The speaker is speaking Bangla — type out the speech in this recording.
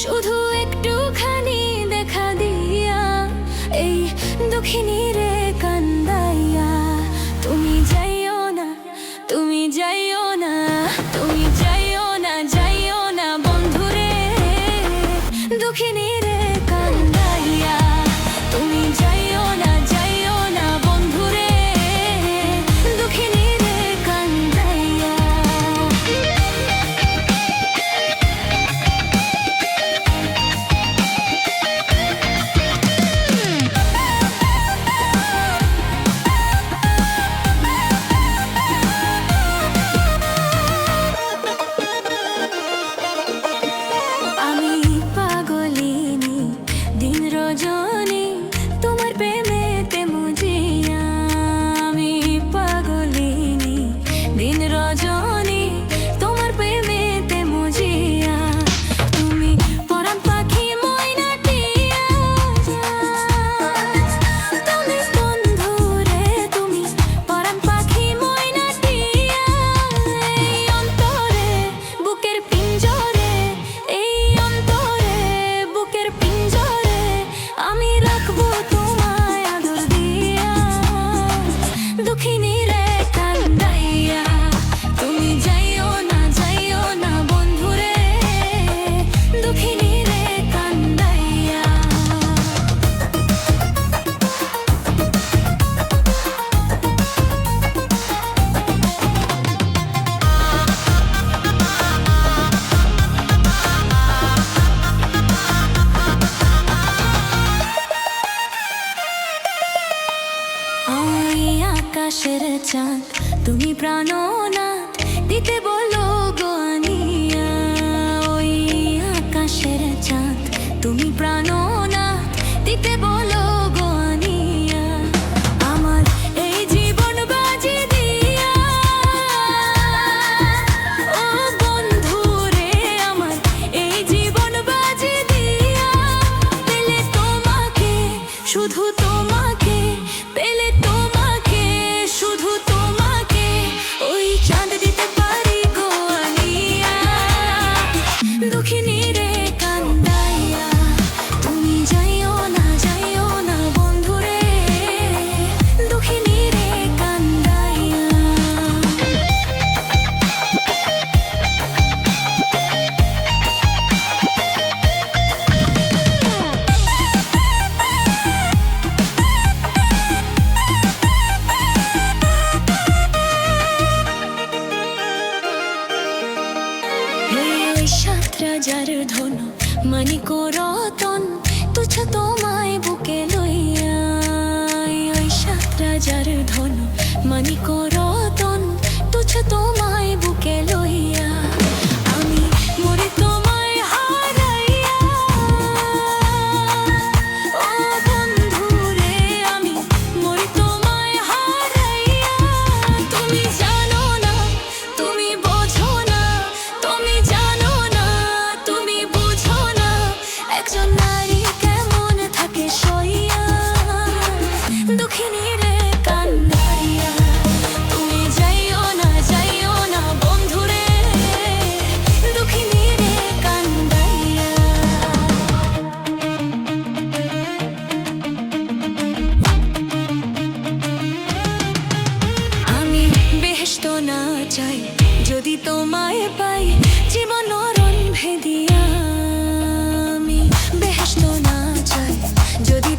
শুধু একটুখানি দেখা দিয়া এই দুঃখিনী রে কান্দাইয়া, তুমি যাইও না, তুমি যাইও না, তুমি যাইও না, যাইও না বন্ধুরে দুঃখিনী রে কান্দাইয়া, তুমি যাইও না, যাইও না বন্ধুরে দুঃখিনী রে কান্দাইয়া। রজনী তোমার প্রেমেতে মুজিয়া, আমি পাগলিনী দিন রজনী তোমার প্রেমেতে মুজিয়া, তুমি পরাণ পাখি ময়নাটিয়া, তুমি বন্ধুরে তুমি পরাণ পাখি ময়নাটিয়া, এই অন্তরে বুকের পিঞ্জরে, এই অন্তরে বুকের পিঞ্জরে আমি রাখবো তোমায় আদর দিয়া, দুঃখিনী রে কান্দাইয়া, তুমি যাইও না, যাইও না বন্ধুরে দুঃখিনী রে কান্দাইয়া। আকাশের চাঁদ তুমি প্রাণনাথ দিতে বলো গো আনিয়া, ওই আকাশের চাঁদ তুমি প্রাণনাথ দিতে বলো গো আনিয়া, আমার এই জীবন বাজি দিয়া, ও বন্ধু রে আমার এই জীবন বাজি দিয়া, পেলে তোমাকে শুধু তোমাকে, পেলে তোমাকে শুধু তোমাকে, ওই চাঁদ দিতে পারি গো আনিয়া, দুঃখিনী রে কান্দাইয়া, তুমি যাইও না, যাইও না বন্ধুরে দুঃখিনী রে কান্দাইয়া। সাত রাজার ধন মানিক রতন তুচ্ছ তোমায় বুকে লইয়া, ওই সাত রাজার ধন মানিক রতন তুচ্ছ তোমায় বুকে লইয়া, আমি মরে তোমায় হারাইয়া, ও বন্ধু রে আমি মরে তোমায় হারাইয়া, তুমি জানো না, তুমি বোঝো না, তুমি জানো না, তুমি বুঝো না একজন নারী কেমন থাকে সইয়া, দুঃখিনী রে কান্দাইয়া, তুমি যাইও না, যাইও না বন্ধুরে দুঃখিনী রে কান্দাইয়া। আমি বেহেশত না চাই যদি তোমায় পাই জীবন রণ ভেদিয়া, আমি বেহেশত না চাই যদি